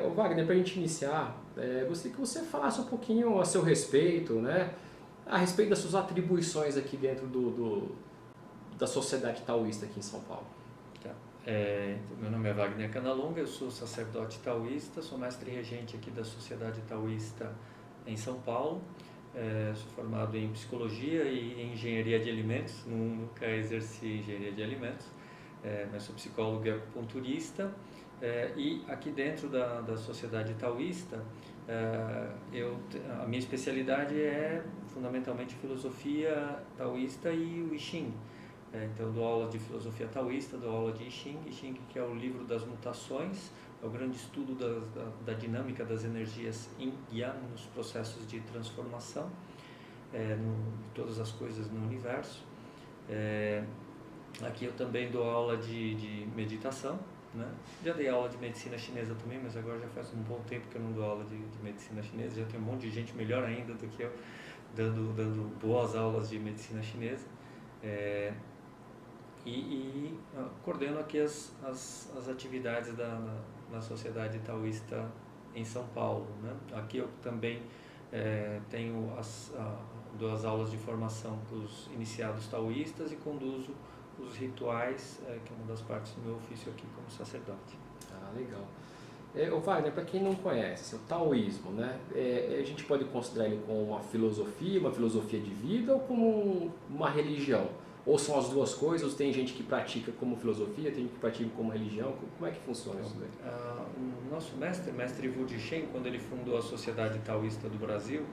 Ô Wagner, para a gente iniciar, gostaria que você falasse um pouquinho a seu respeito, né? A respeito das suas atribuições aqui dentro da sociedade taoísta aqui em São Paulo. Tá. Meu nome é Wagner Canalonga, eu sou sacerdote taoísta, sou mestre regente aqui da Sociedade Taoísta em São Paulo. Sou formado em psicologia e em engenharia de alimentos, nunca exerci engenharia de alimentos, mas sou psicólogo e acupunturista. E aqui dentro da Sociedade Taoísta, a minha especialidade é fundamentalmente filosofia taoísta e o I Ching. Então eu dou aula de filosofia taoísta, dou aula de I Ching, que é o livro das mutações, é o grande estudo da dinâmica das energias Yin e Yang nos processos de transformação, de todas as coisas no universo. Aqui eu também dou aula de meditação, né? Já dei aula de medicina chinesa também, mas agora já faz um bom tempo que eu não dou aula de medicina chinesa, já tem um monte de gente melhor ainda do que eu dando boas aulas de medicina chinesa. Coordeno aqui as atividades da Sociedade Taoísta em São Paulo, né? Aqui eu também dou as aulas de formação para os iniciados taoístas e conduzo os rituais, que é uma das partes do meu ofício aqui como sacerdote. Ah, legal. Ô Wagner, para quem não conhece, o taoísmo, né? A gente pode considerar ele como uma filosofia de vida ou como uma religião? Ou são as duas coisas? Tem gente que pratica como filosofia, tem gente que pratica como religião? Como é que funciona isso daí? O nosso mestre Wu Ji-shen, quando ele fundou a Sociedade Taoísta do Brasil,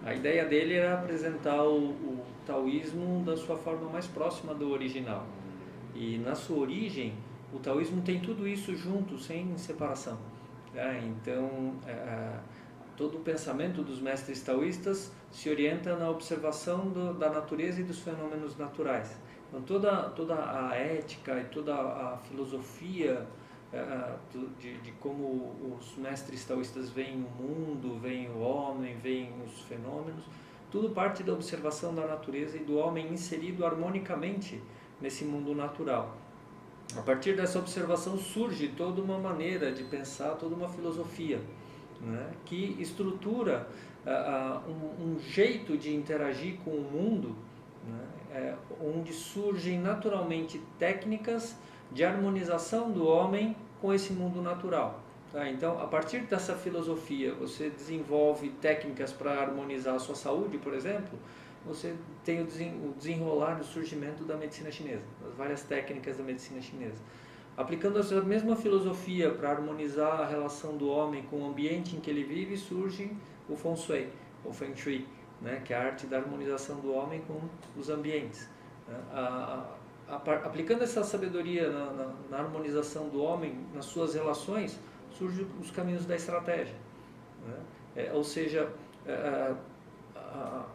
a ideia dele era apresentar o taoísmo da sua forma mais próxima do original. E na sua origem, o taoísmo tem tudo isso junto, sem separação. Então, todo o pensamento dos mestres taoístas se orienta na observação da natureza e dos fenômenos naturais. Então, toda a ética e toda a filosofia de como os mestres taoístas veem o mundo, veem o homem, veem os fenômenos, tudo parte da observação da natureza e do homem inserido harmonicamente nesse mundo natural. A partir dessa observação surge toda uma maneira de pensar, toda uma filosofia, né, que estrutura um jeito de interagir com o mundo, né, onde surgem naturalmente técnicas de harmonização do homem com esse mundo natural. Tá? Então, a partir dessa filosofia, você desenvolve técnicas para harmonizar a sua saúde, por exemplo, você tem o desenrolar, o surgimento da medicina chinesa, das várias técnicas da medicina chinesa. Aplicando essa mesma filosofia para harmonizar a relação do homem com o ambiente em que ele vive, surge o Feng Shui, ou Feng Shui, né, que é a arte da harmonização do homem com os ambientes. Aplicando essa sabedoria na harmonização do homem, nas suas relações, surgem os caminhos da estratégia, né? Ou seja,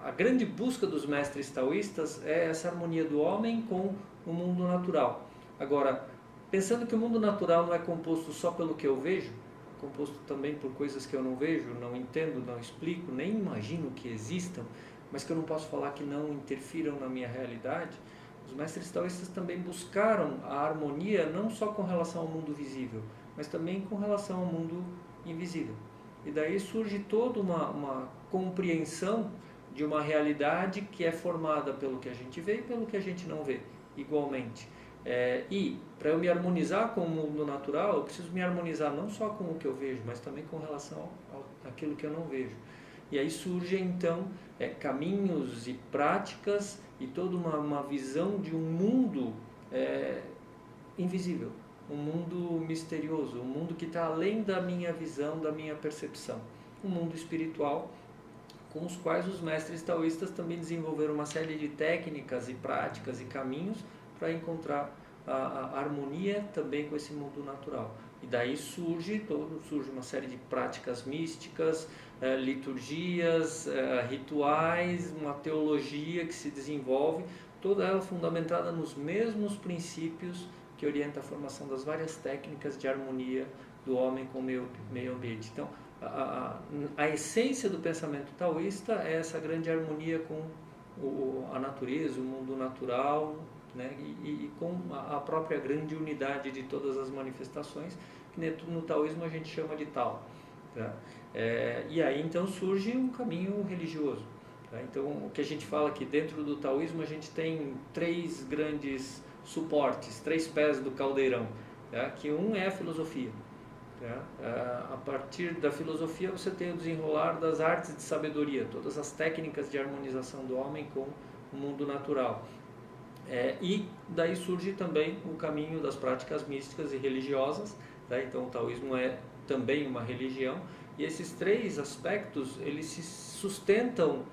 a grande busca dos mestres taoístas é essa harmonia do homem com o mundo natural. Agora, pensando que o mundo natural não é composto só pelo que eu vejo, é composto também por coisas que eu não vejo, não entendo, não explico, nem imagino que existam, mas que eu não posso falar que não interfiram na minha realidade, os mestres taoístas também buscaram a harmonia não só com relação ao mundo visível, mas também com relação ao mundo invisível. E daí surge toda uma compreensão de uma realidade que é formada pelo que a gente vê e pelo que a gente não vê, igualmente. E para eu me harmonizar com o mundo natural, eu preciso me harmonizar não só com o que eu vejo, mas também com relação àquilo que eu não vejo. E aí surgem então caminhos e práticas e toda uma visão de um mundo invisível, um mundo misterioso, um mundo que está além da minha visão, da minha percepção, um mundo espiritual, com os quais os mestres taoístas também desenvolveram uma série de técnicas e práticas e caminhos para encontrar a harmonia também com esse mundo natural. E daí surge uma série de práticas místicas, liturgias, rituais, uma teologia que se desenvolve, toda ela fundamentada nos mesmos princípios que orienta a formação das várias técnicas de harmonia do homem com o meio ambiente. Então, a essência do pensamento taoísta é essa grande harmonia com a natureza, o mundo natural, né, e com a própria grande unidade de todas as manifestações, que no taoísmo a gente chama de Tao. Tá? E aí então surge um caminho religioso. Tá? Então o que a gente fala que dentro do taoísmo a gente tem 3 grandes suportes, 3 pés do caldeirão, tá? Que um é a filosofia. Tá? A partir da filosofia você tem o desenrolar das artes de sabedoria, todas as técnicas de harmonização do homem com o mundo natural. E daí surge também o caminho das práticas místicas e religiosas, tá? Então o taoísmo é também uma religião, e esses 3 aspectos eles se sustentam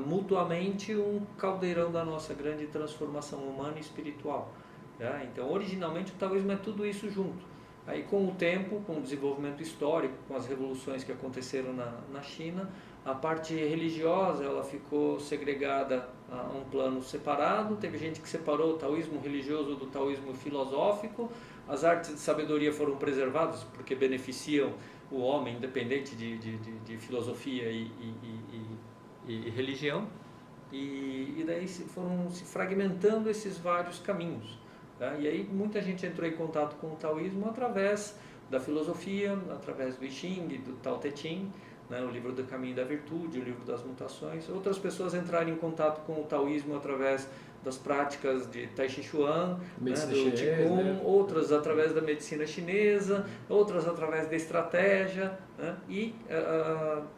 mutuamente um caldeirão da nossa grande transformação humana e espiritual. Tá? Então originalmente o taoísmo é tudo isso junto. Aí com o tempo, com o desenvolvimento histórico, com as revoluções que aconteceram na China, a parte religiosa ela ficou segregada a um plano separado. Teve gente que separou o taoísmo religioso do taoísmo filosófico. As artes de sabedoria foram preservadas porque beneficiam o homem, independente de filosofia e religião. E daí foram se fragmentando esses vários caminhos. Tá? E aí muita gente entrou em contato com o taoísmo através da filosofia, através do I Ching, do Tao Te Ching, né? O livro do Caminho da Virtude, o livro das Mutações. Outras pessoas entraram em contato com o taoísmo através das práticas de Tai Chi Chuan, né? Do Qigong, né? Outras através da medicina chinesa, outras através da estratégia. Né? E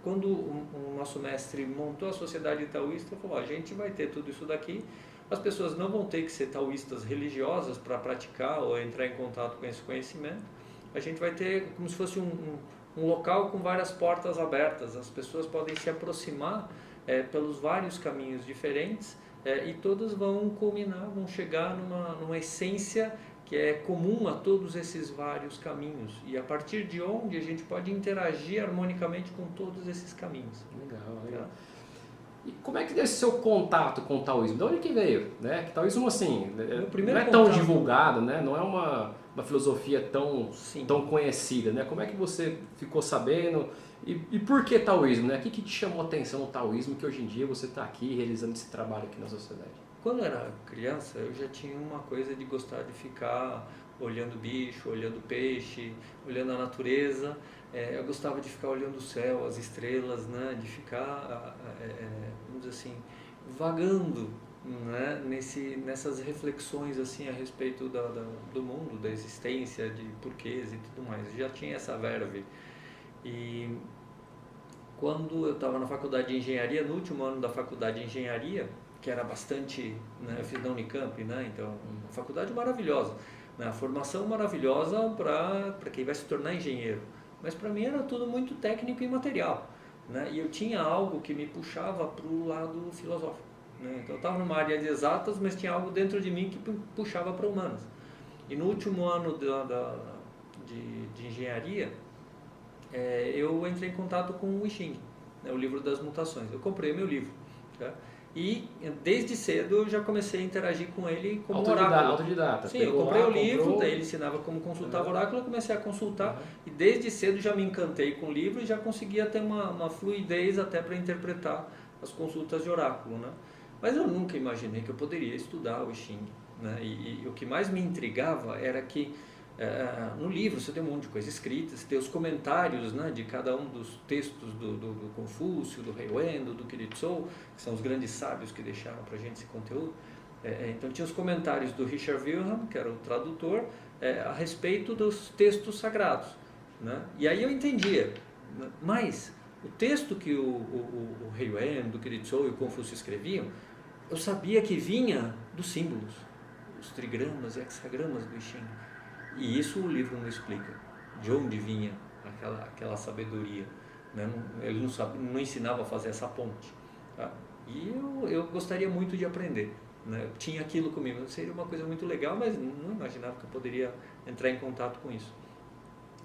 quando o nosso mestre montou a sociedade taoísta, ele falou, a gente vai ter tudo isso daqui. As pessoas não vão ter que ser taoístas religiosas para praticar ou entrar em contato com esse conhecimento. A gente vai ter como se fosse um local com várias portas abertas. As pessoas podem se aproximar pelos vários caminhos diferentes e todas vão culminar, vão chegar numa essência que é comum a todos esses vários caminhos. E a partir de onde a gente pode interagir harmonicamente com todos esses caminhos. Legal, legal. Tá? E como é que deu esse seu contato com o taoísmo? De onde que veio? Né? Que taoísmo, assim, não é tão divulgado, né? Não é uma filosofia tão conhecida, né? Como é que você ficou sabendo? E por que taoísmo? Né? O que te chamou a atenção no taoísmo que hoje em dia você está aqui realizando esse trabalho aqui na sociedade? Quando eu era criança, eu já tinha uma coisa de gostar de ficar olhando bicho, olhando peixe, olhando a natureza. Eu gostava de ficar olhando o céu, as estrelas, né? De ficar, vamos dizer assim, vagando, né? Nessas reflexões assim, a respeito do mundo, da existência, de porquês e tudo mais. Eu já tinha essa verve. E quando eu estava na faculdade de engenharia, no último ano da faculdade de engenharia, que era bastante, né? Eu fiz na Unicamp, né? Então, uma faculdade maravilhosa, né? A formação maravilhosa para quem vai se tornar engenheiro. Mas para mim era tudo muito técnico e material, né? E eu tinha algo que me puxava para o lado filosófico, né? Então eu estava numa área de exatas, mas tinha algo dentro de mim que puxava para humanas. E no último ano de engenharia, eu entrei em contato com o I Ching, né? O livro das mutações. Eu comprei meu livro, tá? E desde cedo eu já comecei a interagir com ele como oráculo. Autodidata. Sim, eu comprei o livro, daí ele ensinava como consultar o oráculo, eu comecei a consultar e desde cedo já me encantei com o livro e já conseguia ter uma fluidez até para interpretar as consultas de oráculo, né? Mas eu nunca imaginei que eu poderia estudar o I Ching, né? E o que mais me intrigava era que no livro você tem um monte de coisa escrita, você tem os comentários, né, de cada um dos textos do Confúcio, do Rei Wen, do Kiritsu, que são os grandes sábios que deixaram para a gente esse conteúdo. Então tinha os comentários do Richard Wilhelm, que era o tradutor, a respeito dos textos sagrados, né? E aí eu entendia, mas o texto que o Rei Wen, do Kiritsu e o Confúcio escreviam, eu sabia que vinha dos símbolos, os trigramas e hexagramas do I Ching. E isso o livro não explica, de onde vinha aquela sabedoria, né? Ele não ensinava a fazer essa ponte, tá? E eu gostaria muito de aprender, né? Eu tinha aquilo comigo, seria uma coisa muito legal, mas não imaginava que eu poderia entrar em contato com isso.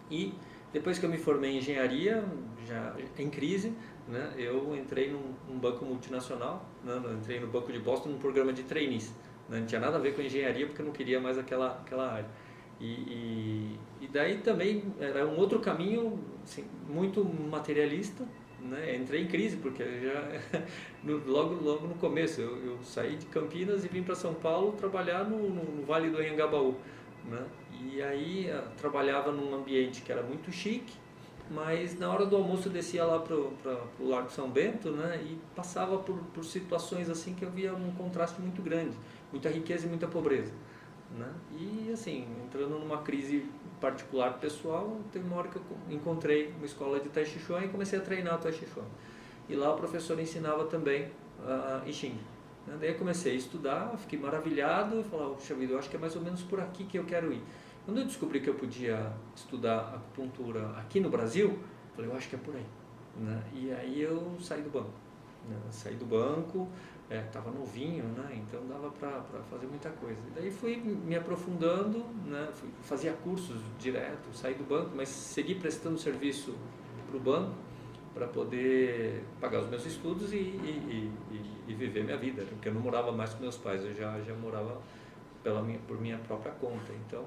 E depois que eu me formei em engenharia, já em crise, né? Eu entrei num banco multinacional, né? Eu entrei no Banco de Boston num programa de trainees, né? Não tinha nada a ver com engenharia porque eu não queria mais aquela área. E daí também era um outro caminho, assim, muito materialista, né? Entrei em crise porque logo no começo eu saí de Campinas e vim para São Paulo trabalhar no Vale do Anhangabaú, né? E aí trabalhava num ambiente que era muito chique, mas na hora do almoço eu descia lá para o Largo São Bento, né? E passava por situações assim que eu via um contraste muito grande, muita riqueza e muita pobreza, né? E assim, entrando numa crise particular pessoal, teve uma hora que eu encontrei uma escola de Tai Chi Chuan e comecei a treinar Tai Chi Chuan. E lá o professor ensinava também I Ching. Daí eu comecei a estudar, fiquei maravilhado, falava, puxa vida, eu acho que é mais ou menos por aqui que eu quero ir. Quando eu descobri que eu podia estudar acupuntura aqui no Brasil, eu falei, eu acho que é por aí, né? E aí eu saí do banco, né? Saí do banco, estava novinho, né? Então dava para fazer muita coisa. E daí fui me aprofundando, né? Fazia cursos direto, saí do banco, mas segui prestando serviço para o banco, para poder pagar os meus estudos e viver minha vida, porque eu não morava mais com meus pais, eu já morava por minha própria conta. Então,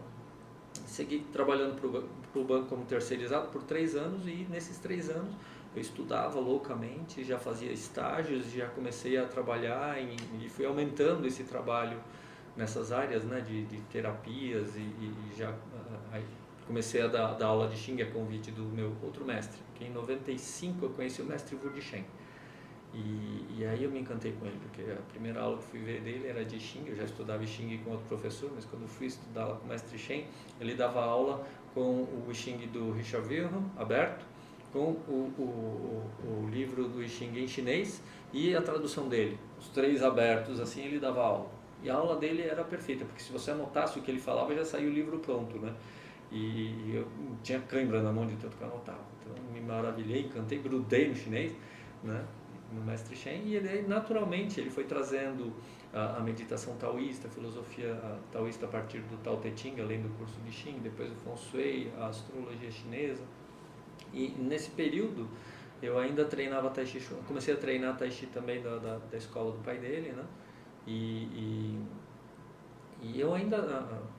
segui trabalhando para o banco como terceirizado por 3 anos e nesses 3 anos eu estudava loucamente, já fazia estágios, já comecei a trabalhar e fui aumentando esse trabalho nessas áreas, né, de terapias e já comecei a dar aula de Xing a convite do meu outro mestre, que em 95 eu conheci o mestre Wu de Shen. E aí eu me encantei com ele, porque a primeira aula que fui ver dele era de Xing, eu já estudava Xing com outro professor, mas quando eu fui estudar lá com o mestre Shen, ele dava aula com o Xing do Richard Wilhelm, aberto, com o livro do Xing em chinês e a tradução dele. Os 3 abertos, assim, ele dava aula. E a aula dele era perfeita, porque se você anotasse o que ele falava, já saía o livro pronto, né? E eu tinha cãibra na mão de tanto que eu anotava. Então me maravilhei, encantei, grudei no chinês, né? No mestre Shen, e ele naturalmente ele foi trazendo a meditação taoísta, a filosofia taoísta a partir do Tao Te Ching, além do curso de Xing, depois o Feng Shui, a astrologia chinesa. E nesse período eu ainda treinava Tai Chi Chuan, comecei a treinar Tai Chi também da escola do pai dele, né? E eu ainda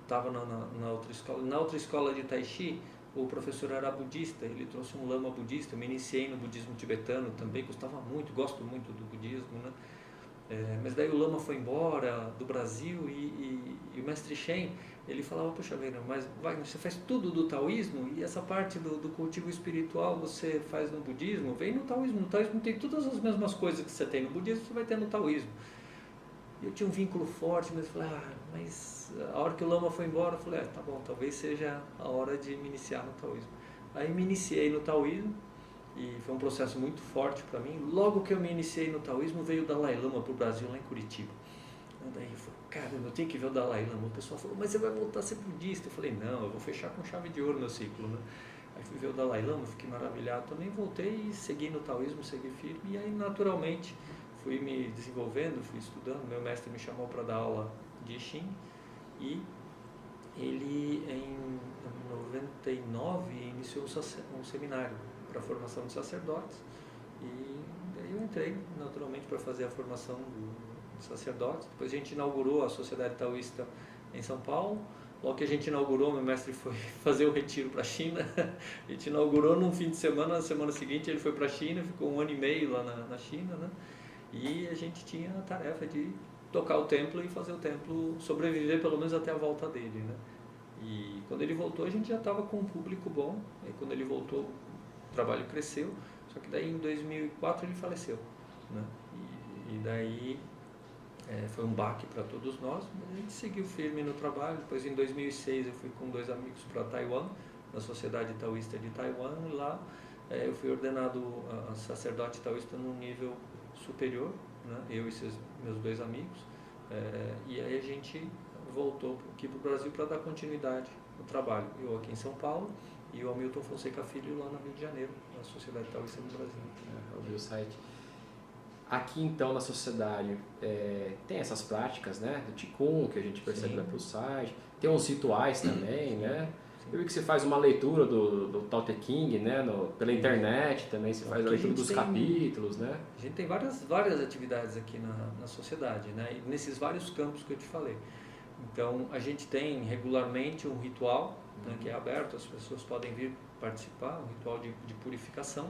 estava na outra escola. Na outra escola de Tai Chi, o professor era budista, ele trouxe um lama budista, eu me iniciei no budismo tibetano também, gostava muito, gosto muito do budismo, né? Mas daí o lama foi embora do Brasil e o mestre Shen, ele falava, poxa vida, mas você faz tudo do taoísmo e essa parte do cultivo espiritual você faz no budismo, vem no taoísmo tem todas as mesmas coisas que você tem no budismo, você vai ter no taoísmo. Eu tinha um vínculo forte, mas eu falei, mas a hora que o lama foi embora, eu falei, tá bom, talvez seja a hora de me iniciar no taoísmo. Aí me iniciei no taoísmo e foi um processo muito forte para mim. Logo que eu me iniciei no taoísmo, veio o Dalai Lama para o Brasil, lá em Curitiba. Daí eu falei, caramba, eu tenho que ver o Dalai Lama. O pessoal falou, mas você vai voltar a ser budista? Eu falei, não, eu vou fechar com chave de ouro meu ciclo, né? Aí fui ver o Dalai Lama, fiquei maravilhado também, voltei e segui no taoísmo, segui firme, e aí naturalmente fui me desenvolvendo, fui estudando. Meu mestre me chamou para dar aula de Xing e ele em 99 iniciou um seminário para a formação de sacerdotes e daí eu entrei naturalmente para fazer a formação de sacerdotes. Depois a gente inaugurou a Sociedade Taoísta em São Paulo. Logo que a gente inaugurou, meu mestre foi fazer o retiro para a China. A gente inaugurou num fim de semana, na semana seguinte ele foi para a China, ficou 1 ano e meio lá na China, né? E a gente tinha a tarefa de tocar o templo e fazer o templo sobreviver pelo menos até a volta dele, né? E quando ele voltou a gente já estava com um público bom. Aí quando ele voltou o trabalho cresceu, só que daí em 2004 ele faleceu, né? E daí foi um baque para todos nós, mas a gente seguiu firme no trabalho. Depois em 2006 eu fui com 2 amigos para Taiwan, na Sociedade Taoísta de Taiwan, e lá eu fui ordenado a sacerdote taoísta num nível superior, né? Eu e meus 2 amigos, e aí a gente voltou aqui para o Brasil para dar continuidade no trabalho, eu aqui em São Paulo e o Hamilton Fonseca Filho lá no Rio de Janeiro, na Sociedade Taoísta do Brasil. Eu vi o site. Aqui então na sociedade tem essas práticas, né, do Qigong que a gente percebe lá pelo site, tem uns rituais também, né? Eu vi que você faz uma leitura do Tao Te Ching, né, pela internet também, você faz a leitura dos capítulos, né? A gente tem várias atividades aqui na sociedade, né, e nesses vários campos que eu te falei. Então, a gente tem regularmente um ritual, né, que é aberto, as pessoas podem vir participar, um ritual de purificação.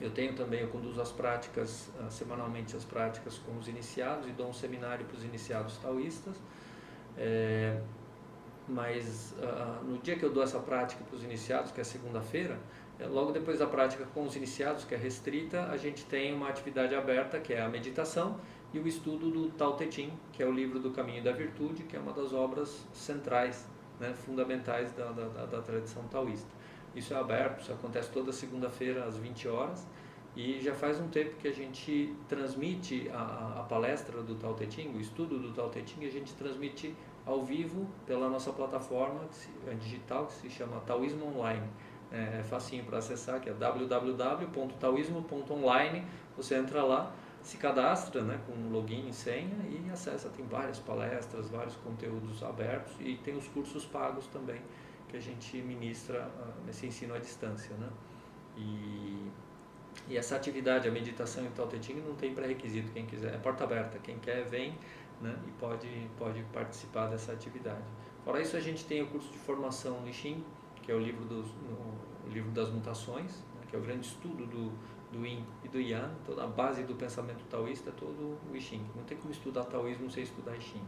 Eu conduzo as práticas, semanalmente as práticas com os iniciados e dou um seminário para os iniciados taoístas. Mas no dia que eu dou essa prática para os iniciados, que é segunda-feira, logo depois da prática com os iniciados, que é restrita, a gente tem uma atividade aberta, que é a meditação, e o estudo do Tao Te Ching, que é o livro do Caminho da Virtude, que é uma das obras centrais, né, fundamentais da tradição taoísta. Isso é aberto, isso acontece toda segunda-feira às 20 horas, e já faz um tempo que a gente transmite a palestra do Tao Te Ching, o estudo do Tao Te Ching, a gente transmite ao vivo pela nossa plataforma digital, que se chama Taoísmo Online. É facinho para acessar, que é www.taoismo.online. Você entra lá, se cadastra, né, com login e senha e acessa. Tem várias palestras, vários conteúdos abertos e tem os cursos pagos também que a gente ministra nesse ensino à distância, né? E essa atividade, a meditação e o Tao Te Ching, não tem pré-requisito. Quem quiser, é porta aberta. Quem quer vem, né, e pode participar dessa atividade. Fora isso, a gente tem o curso de formação no I Ching, que é o livro das mutações, né, que é o grande estudo do Yin e do Yang. Toda a base do pensamento taoísta é todo o I Ching. Não tem como estudar taoísmo sem estudar I Ching.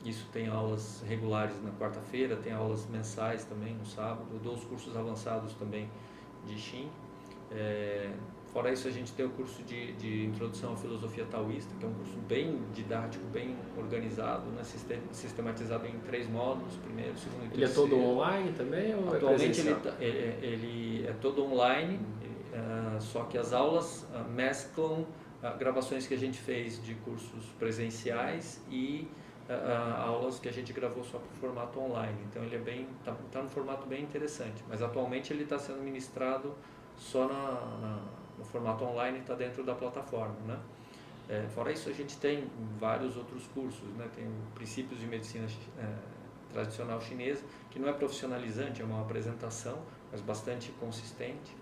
Isso tem aulas regulares na quarta-feira, tem aulas mensais também no sábado. Eu dou os cursos avançados também de I Ching. Fora isso, a gente tem o curso de Introdução à Filosofia Taoísta, que é um curso bem didático, bem organizado, né? Sistematizado em 3 módulos, primeiro, segundo e terceiro. Ele é todo online também? Ou atualmente ele é todo online, só que as aulas mesclam gravações que a gente fez de cursos presenciais e aulas que a gente gravou só para o formato online. Então ele tá num formato bem interessante, mas atualmente ele está sendo ministrado só no formato online, está dentro da plataforma, né? Fora isso, a gente tem vários outros cursos, né? Tem o Princípios de Medicina Tradicional Chinesa, que não é profissionalizante, é uma apresentação, mas bastante consistente.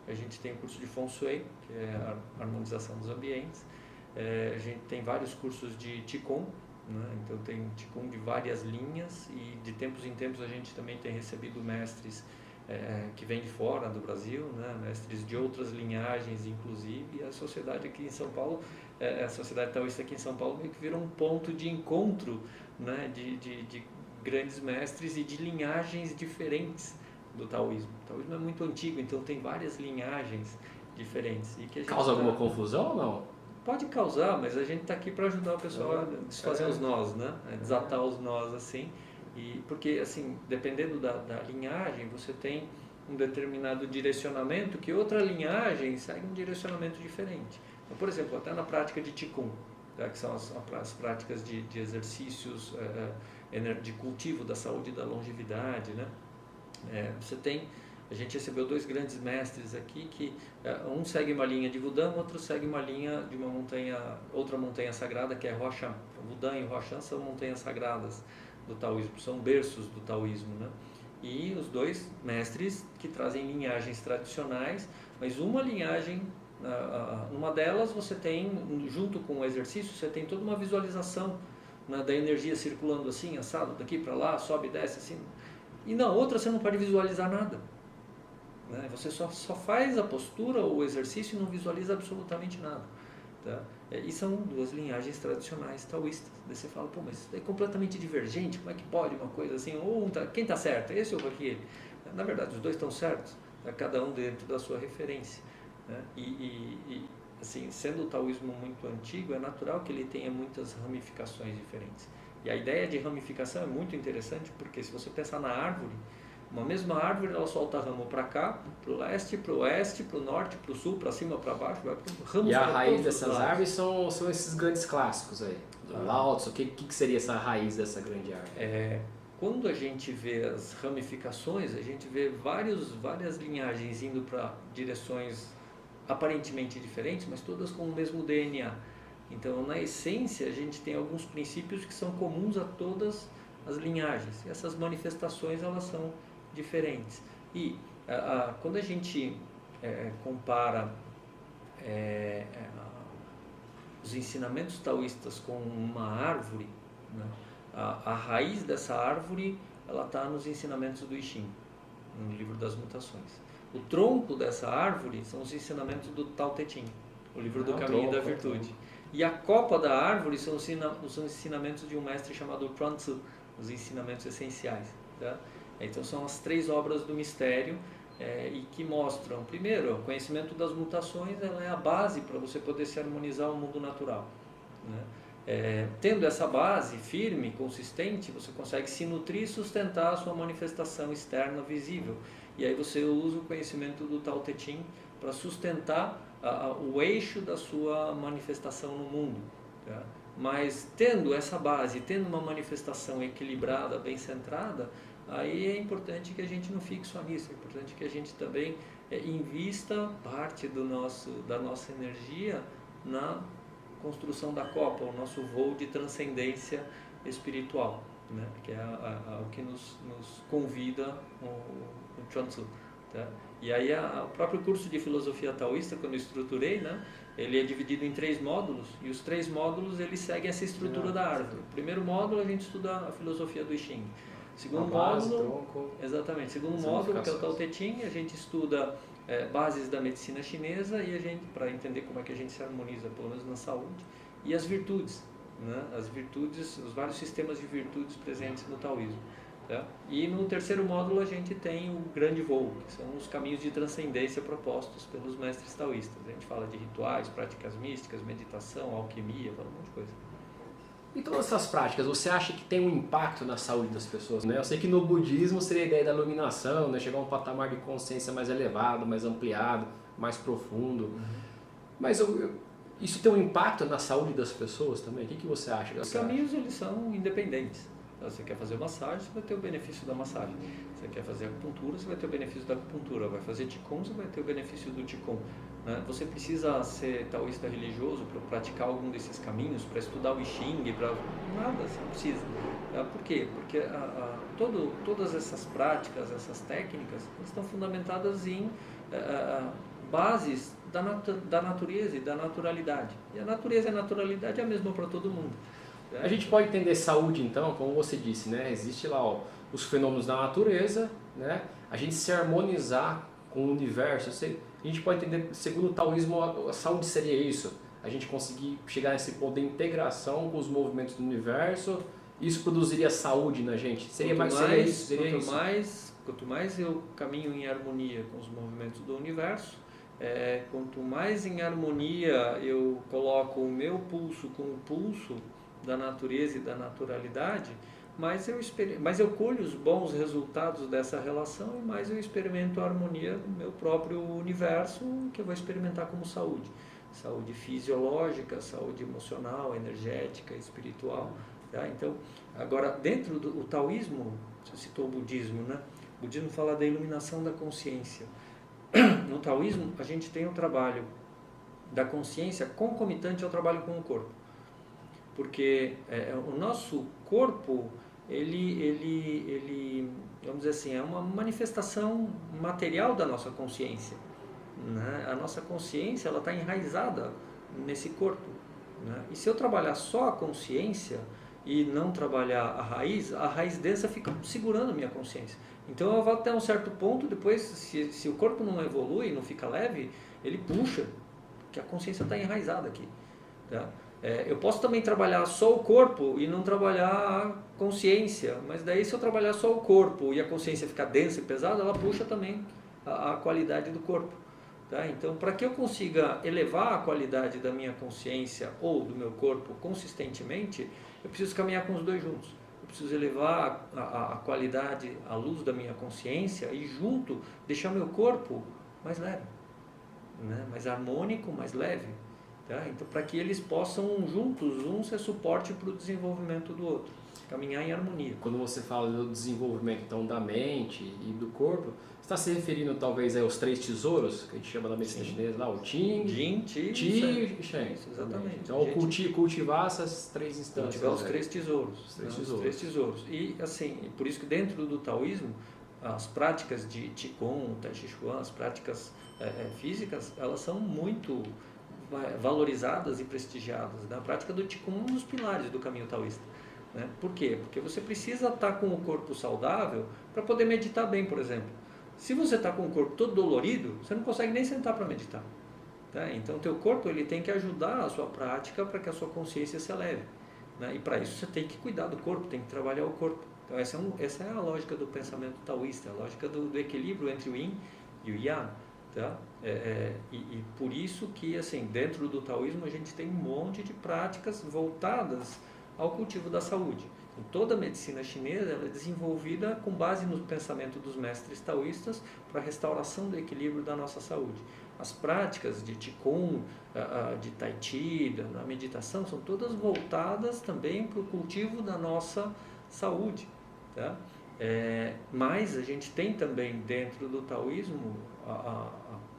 A gente tem o curso de Feng Shui, que é a harmonização dos ambientes. A gente tem vários cursos de Qigong, né? Então tem Qigong de várias linhas e de tempos em tempos a gente também tem recebido mestres que vêm de fora do Brasil, né? Mestres de outras linhagens, inclusive. E a sociedade aqui em São Paulo, a sociedade taoísta aqui em São Paulo meio que virou um ponto de encontro, né? de grandes mestres e de linhagens diferentes do taoísmo. O taoísmo é muito antigo, então tem várias linhagens diferentes. E que a gente causa alguma confusão ou não? Pode causar, mas a gente está aqui para ajudar o pessoal a desfazer os nós, né? Desatar os nós, assim. Porque, assim, dependendo da linhagem, você tem um determinado direcionamento que outra linhagem segue um direcionamento diferente. Então, por exemplo, até na prática de Qigong, tá? Que são as práticas de exercícios de cultivo da saúde e da longevidade, né? A gente recebeu 2 grandes mestres aqui, que um segue uma linha de Wudang, outro segue uma linha de outra montanha sagrada, que é Huashan. O Wudang e o Huashan são montanhas sagradas do taoísmo, são berços do taoísmo, né? E os 2 mestres que trazem linhagens tradicionais, mas uma linhagem, numa delas você tem, junto com o exercício, você tem toda uma visualização, né, da energia circulando assim, assado, daqui para lá, sobe e desce assim. E na outra você não pode visualizar nada, né? Você só faz a postura ou o exercício e não visualiza absolutamente nada, tá? E são 2 linhagens tradicionais taoístas. Daí você fala, pô, mas isso é completamente divergente, como é que pode uma coisa assim? Quem está certo, esse ou aquele? Na verdade, os 2 estão certos, tá? Cada um dentro da sua referência, né? Assim, sendo o taoísmo muito antigo, é natural que ele tenha muitas ramificações diferentes. E a ideia de ramificação é muito interessante, porque se você pensar na árvore, uma mesma árvore, ela solta ramo para cá, para o leste, para o oeste, para o norte, para o sul, para cima, para baixo, vai para ramos. E a raiz dessas árvores são esses grandes clássicos aí. O Lao Tzu, o que seria essa raiz dessa grande árvore? Quando a gente vê as ramificações, a gente vê várias linhagens indo para direções aparentemente diferentes, mas todas com o mesmo DNA. Então, na essência, a gente tem alguns princípios que são comuns a todas as linhagens. E essas manifestações, elas são diferentes. E quando a gente compara os ensinamentos taoístas com uma árvore, né, a raiz dessa árvore, ela está nos ensinamentos do I Ching, no livro das mutações. O tronco dessa árvore são os ensinamentos do Tao Te Ching, o livro do Caminho da Virtude. E a copa da árvore são os ensinamentos de um mestre chamado Chuang Tzu, os ensinamentos essenciais. Tá? Então são as 3 obras do mistério e que mostram, primeiro, o conhecimento das mutações, ela é a base para você poder se harmonizar ao mundo natural. Né? Tendo essa base firme, consistente, você consegue se nutrir e sustentar a sua manifestação externa visível. E aí você usa o conhecimento do Tao Te Ching para sustentar o eixo da sua manifestação no mundo. Tá? Mas tendo essa base, tendo uma manifestação equilibrada, bem centrada, aí é importante que a gente não fique só nisso, é importante que a gente também invista parte da nossa energia na construção da copa, o nosso voo de transcendência espiritual, né? Que é o que nos convida o Chuang Tzu. Tá? E aí o próprio curso de filosofia taoísta, quando eu estruturei, né, ele é dividido em 3 módulos, e os 3 módulos eles seguem essa estrutura da árvore. O primeiro módulo a gente estuda a filosofia do I Ching. Segundo módulo, exatamente. Segundo módulo, que é o Tao Te Ching, a gente estuda bases da medicina chinesa e a gente, para entender como é que a gente se harmoniza, pelo menos na saúde, e as virtudes, né? As virtudes, os vários sistemas de virtudes presentes no taoísmo. Tá? E no terceiro módulo a gente tem o grande voo, que são os caminhos de transcendência propostos pelos mestres taoístas. A gente fala de rituais, práticas místicas, meditação, alquimia, fala um monte de coisa. E todas essas práticas, você acha que tem um impacto na saúde das pessoas? Né? Eu sei que no budismo seria a ideia da iluminação, né? Chegar a um patamar de consciência mais elevado, mais ampliado, mais profundo. Mas isso tem um impacto na saúde das pessoas também? O que você acha? Os caminhos eles são independentes. Você quer fazer massagem, você vai ter o benefício da massagem. Você quer fazer acupuntura, você vai ter o benefício da acupuntura. Vai fazer Qigong, você vai ter o benefício do Qigong. Né? Você precisa ser taoísta religioso para praticar algum desses caminhos, para estudar o I Ching, para nada, você não precisa. Por quê? Porque todas essas práticas, essas técnicas, estão fundamentadas em bases da natureza e da naturalidade. E a natureza e a naturalidade é a mesma para todo mundo. A gente pode entender saúde, então, como você disse, né? Existe lá os fenômenos da natureza, né? A gente se harmonizar com o universo. A gente pode entender, segundo o taoísmo, a saúde seria isso. A gente conseguir chegar nesse ponto de integração com os movimentos do universo. Isso produziria saúde na gente. Quanto mais eu caminho em harmonia com os movimentos do universo, quanto mais em harmonia eu coloco o meu pulso com o pulso da natureza e da naturalidade, mais eu colho os bons resultados dessa relação e mais eu experimento a harmonia do meu próprio universo, que eu vou experimentar como saúde. Saúde fisiológica, saúde emocional, energética, espiritual. Tá? Então, agora, dentro do taoísmo, você citou o budismo, né? O budismo fala da iluminação da consciência. No taoísmo, a gente tem o trabalho da consciência concomitante ao trabalho com o corpo. Porque o nosso corpo, ele, vamos dizer assim, é uma manifestação material da nossa consciência. Né? A nossa consciência está enraizada nesse corpo. Né? E se eu trabalhar só a consciência e não trabalhar a raiz densa fica segurando a minha consciência. Então eu vou até um certo ponto, depois, se o corpo não evolui, não fica leve, ele puxa, porque a consciência está enraizada aqui. Tá? Eu posso também trabalhar só o corpo e não trabalhar a consciência, mas daí se eu trabalhar só o corpo e a consciência ficar densa e pesada, ela puxa também a qualidade do corpo. Tá? Então, para que eu consiga elevar a qualidade da minha consciência ou do meu corpo consistentemente, eu preciso caminhar com os dois juntos. Eu preciso elevar a qualidade, a luz da minha consciência e junto deixar meu corpo mais leve, né? Mais harmônico, mais leve. Tá? Então, para que eles possam juntos, um ser suporte para o desenvolvimento do outro, caminhar em harmonia. Quando você fala do desenvolvimento então, da mente e do corpo, você está se referindo talvez aos 3 tesouros, que a gente chama da medicina chinesa, lá, o Qing, Jin, Qi e Shen. Exatamente. Então, cultivar essas 3 instâncias. Cultivar os 3 tesouros. Os 3 tesouros. E assim, por isso que dentro do taoísmo, as práticas de Qigong, Tai Chi Chuan, as práticas físicas, elas são muito valorizadas e prestigiadas. A prática do Qigong é um dos pilares do caminho taoísta. Né? Por quê? Porque você precisa estar com o corpo saudável para poder meditar bem, por exemplo. Se você está com o corpo todo dolorido, você não consegue nem sentar para meditar. Tá? Então, o teu corpo ele tem que ajudar a sua prática para que a sua consciência se eleve. Né? E para isso você tem que cuidar do corpo, tem que trabalhar o corpo. Então, essa é a lógica do pensamento taoísta, a lógica do equilíbrio entre o Yin e o Yang. Tá? E por isso que, assim, dentro do taoísmo a gente tem um monte de práticas voltadas ao cultivo da saúde. Então, toda a medicina chinesa ela é desenvolvida com base no pensamento dos mestres taoístas para a restauração do equilíbrio da nossa saúde. As práticas de Qigong, de Tai Chi, da meditação, são todas voltadas também para o cultivo da nossa saúde. Tá? Mas a gente tem também dentro do taoísmo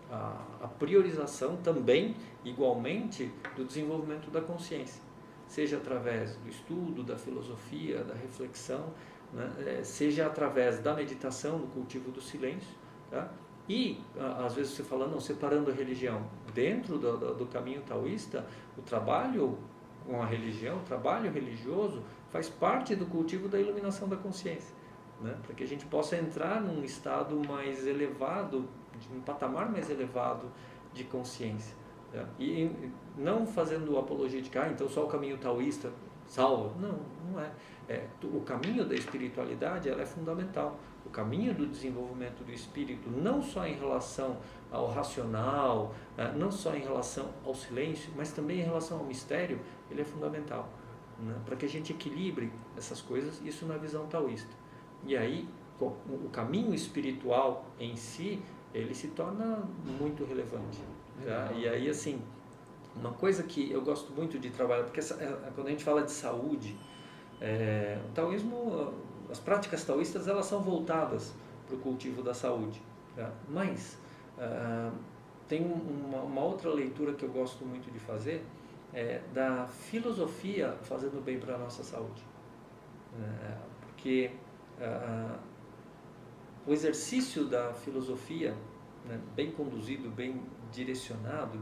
a priorização também, igualmente, do desenvolvimento da consciência. Seja através do estudo, da filosofia, da reflexão, né? Seja através da meditação, do cultivo do silêncio. Tá? E, às vezes você fala, não, separando a religião. Dentro do caminho taoísta, o trabalho com a religião, o trabalho religioso, faz parte do cultivo da iluminação da consciência. Né? Para que a gente possa entrar num estado mais elevado, num patamar mais elevado de consciência. Tá? E não fazendo apologética, então só o caminho taoísta salva. Não, não é. O caminho da espiritualidade ela é fundamental. O caminho do desenvolvimento do espírito, não só em relação ao racional, não só em relação ao silêncio, mas também em relação ao mistério, ele é fundamental. Né? Para que a gente equilibre essas coisas, isso na visão taoísta. E aí, o caminho espiritual em si, ele se torna muito relevante. Tá? E aí, assim, uma coisa que eu gosto muito de trabalhar, porque quando a gente fala de saúde, o taoísmo, as práticas taoístas, elas são voltadas para o cultivo da saúde. Tá? Mas tem uma outra leitura que eu gosto muito de fazer, da filosofia fazendo bem para a nossa saúde. Porque o exercício da filosofia, né, bem conduzido, bem direcionado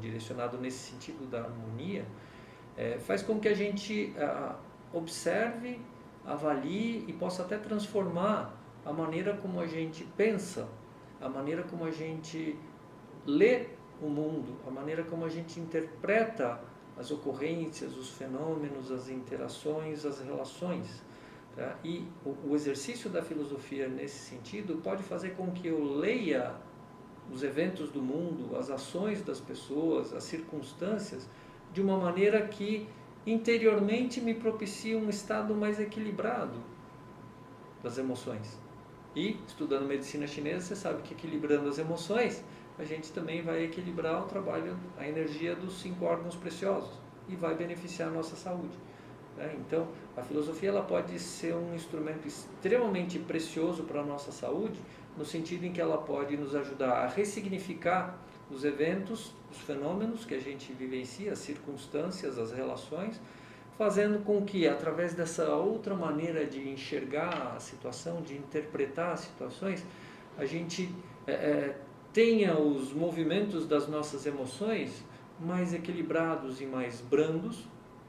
nesse sentido da harmonia, faz com que a gente observe, avalie e possa até transformar a maneira como a gente pensa, a maneira como a gente lê o mundo, a maneira como a gente interpreta as ocorrências, os fenômenos, as interações, as relações. Tá? E o exercício da filosofia nesse sentido pode fazer com que eu leia os eventos do mundo, as ações das pessoas, as circunstâncias, de uma maneira que interiormente me propicie um estado mais equilibrado das emoções. E, estudando medicina chinesa, você sabe que equilibrando as emoções, a gente também vai equilibrar o trabalho, a energia dos 5 órgãos preciosos e vai beneficiar a nossa saúde. Então, a filosofia ela pode ser um instrumento extremamente precioso para a nossa saúde, no sentido em que ela pode nos ajudar a ressignificar os eventos, os fenômenos que a gente vivencia, as circunstâncias, as relações, fazendo com que, através dessa outra maneira de enxergar a situação, de interpretar as situações, a gente tenha os movimentos das nossas emoções mais equilibrados e mais brandos.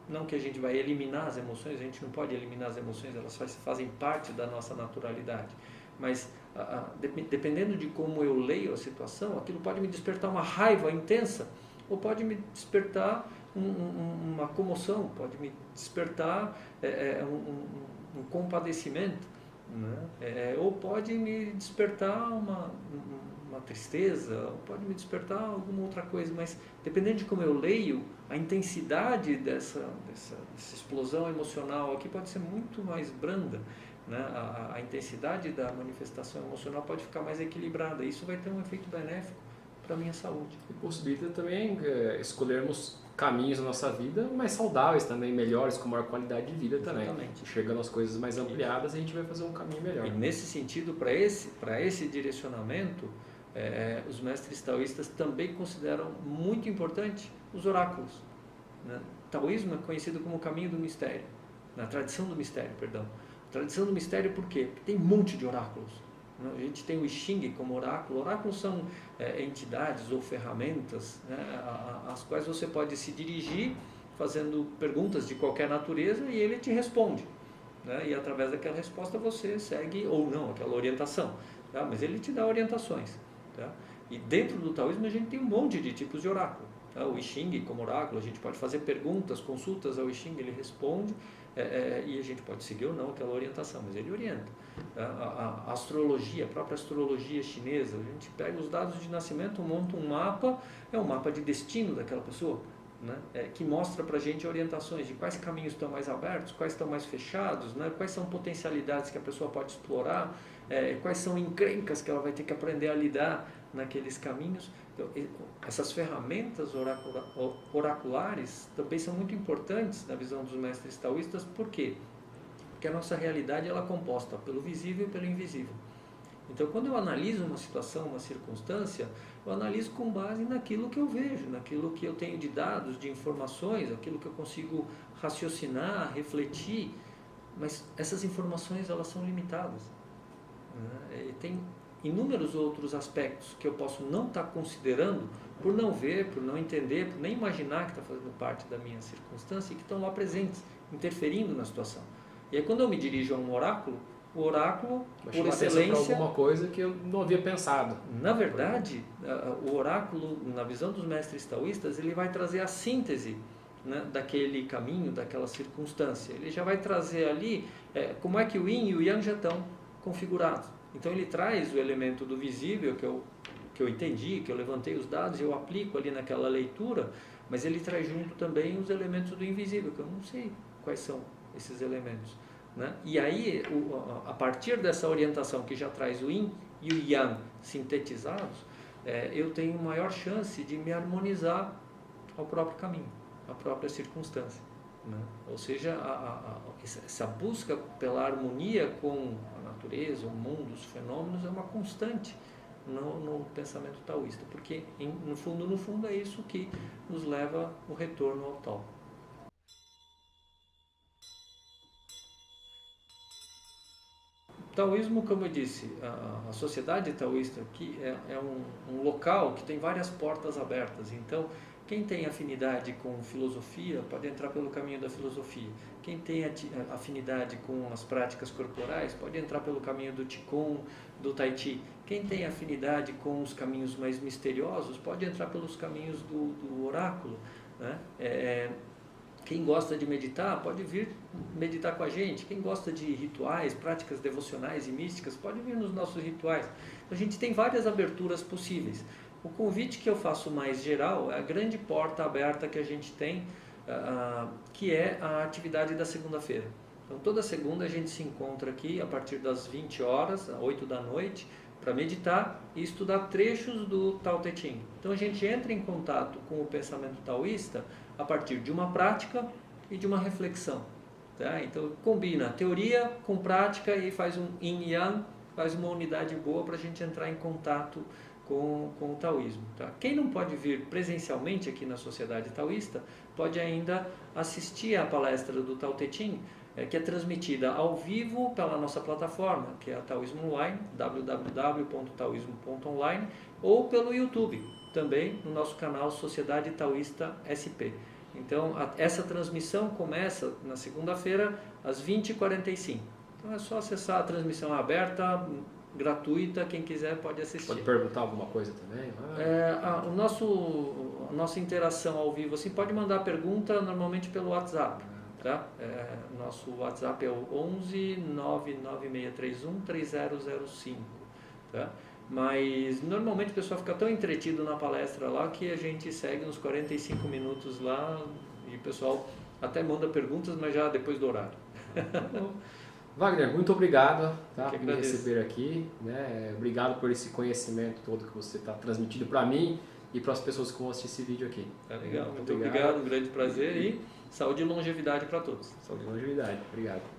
Não que a gente vai eliminar as emoções, a gente não pode eliminar as emoções, elas fazem parte da nossa naturalidade. Mas, dependendo de como eu leio a situação, aquilo pode me despertar uma raiva intensa, ou pode me despertar uma comoção, pode me despertar um compadecimento, né? Ou pode me despertar uma tristeza, ou pode me despertar alguma outra coisa, mas dependendo de como eu leio, a intensidade dessa explosão emocional aqui pode ser muito mais branda, né? A intensidade da manifestação emocional pode ficar mais equilibrada, e isso vai ter um efeito benéfico para a minha saúde. E possibilita também escolhermos caminhos na nossa vida mais saudáveis também, melhores, com maior qualidade de vida também. Exatamente. Chegando às coisas mais ampliadas, a gente vai fazer um caminho melhor. E nesse sentido, para esse direcionamento, os mestres taoístas também consideram muito importante os oráculos. Né? O taoísmo é conhecido como o caminho do mistério, na tradição do mistério, perdão. A tradição do mistério por quê? Porque tem um monte de oráculos. Né? A gente tem o I Ching como oráculo. Oráculos são entidades ou ferramentas, né? Às quais você pode se dirigir fazendo perguntas de qualquer natureza e ele te responde. Né? E através daquela resposta você segue ou não aquela orientação. Tá? Mas ele te dá orientações. Tá? E dentro do taoísmo a gente tem um monte de tipos de oráculo. O I Ching como oráculo, a gente pode fazer perguntas, consultas ao I Ching, ele responde, e a gente pode seguir ou não aquela orientação, mas ele orienta. A astrologia, a própria astrologia chinesa, a gente pega os dados de nascimento, monta um mapa, é um mapa de destino daquela pessoa, né? Que mostra para a gente orientações de quais caminhos estão mais abertos, quais estão mais fechados, né? Quais são potencialidades que a pessoa pode explorar, quais são encrencas que ela vai ter que aprender a lidar naqueles caminhos. Então, essas ferramentas oraculares também são muito importantes na visão dos mestres taoístas. Por quê? Porque a nossa realidade ela é composta pelo visível e pelo invisível. Então, quando eu analiso uma situação, uma circunstância, eu analiso com base naquilo que eu vejo, naquilo que eu tenho de dados, de informações, aquilo que eu consigo raciocinar, refletir, mas essas informações elas são limitadas, né? E tem inúmeros outros aspectos que eu posso não estar considerando por não ver, por não entender, por nem imaginar que está fazendo parte da minha circunstância e que estão lá presentes, interferindo na situação. E aí quando eu me dirijo a um oráculo, o oráculo, por excelência, alguma coisa que eu não havia pensado. Na verdade, o oráculo, na visão dos mestres taoístas, ele vai trazer a síntese, né, daquele caminho, daquela circunstância. Ele já vai trazer ali como é que o Yin e o Yang já estão configurados. Então ele traz o elemento do visível que eu entendi, que eu levantei os dados, eu aplico ali naquela leitura, mas ele traz junto também os elementos do invisível, que eu não sei quais são esses elementos, né? E aí, a partir dessa orientação que já traz o Yin e o Yang sintetizados, eu tenho maior chance de me harmonizar ao próprio caminho, à própria circunstância, né? Ou seja, essa busca pela harmonia com a natureza, o mundo, os fenômenos é uma constante no pensamento taoísta, porque no fundo é isso que nos leva ao retorno ao Tao. O taoísmo, como eu disse, a sociedade taoísta aqui é um local que tem várias portas abertas. Então, quem tem afinidade com filosofia pode entrar pelo caminho da filosofia. Quem tem afinidade com as práticas corporais pode entrar pelo caminho do Qigong, do Tai Chi. Quem tem afinidade com os caminhos mais misteriosos pode entrar pelos caminhos do oráculo, né? Quem gosta de meditar pode vir meditar com a gente. Quem gosta de rituais, práticas devocionais e místicas pode vir nos nossos rituais. A gente tem várias aberturas possíveis. O convite que eu faço mais geral é a grande porta aberta que a gente tem, que é a atividade da segunda-feira. Então, toda segunda a gente se encontra aqui a partir das 20 horas, às 8 da noite, para meditar e estudar trechos do Tao Te Ching. Então, a gente entra em contato com o pensamento taoísta a partir de uma prática e de uma reflexão, tá? Então, combina teoria com prática e faz um yin e yang, faz uma unidade boa para a gente entrar em contato com o taoísmo, tá? Quem não pode vir presencialmente aqui na Sociedade Taoísta pode ainda assistir à palestra do Tao Te Ching, que é transmitida ao vivo pela nossa plataforma, que é a Taoísmo Online, www.taoismo.online, ou pelo YouTube, também no nosso canal Sociedade Taoísta SP. Então, essa transmissão começa na segunda-feira, às 20h45. Então, é só acessar a transmissão aberta, gratuita, quem quiser pode assistir. Pode perguntar alguma coisa também? A nossa interação ao vivo, assim, pode mandar pergunta normalmente pelo WhatsApp. Tá? Nosso WhatsApp é o 11 99631 3005. Tá? Mas normalmente o pessoal fica tão entretido na palestra lá que a gente segue uns 45 minutos lá e o pessoal até manda perguntas, mas já depois do horário. Wagner, muito obrigado, tá, por me receber aqui, né? Obrigado por esse conhecimento todo que você está transmitindo para mim e para as pessoas que vão assistir esse vídeo aqui. Tá legal, muito obrigado, um grande prazer e saúde e longevidade para todos. Saúde e longevidade, obrigado.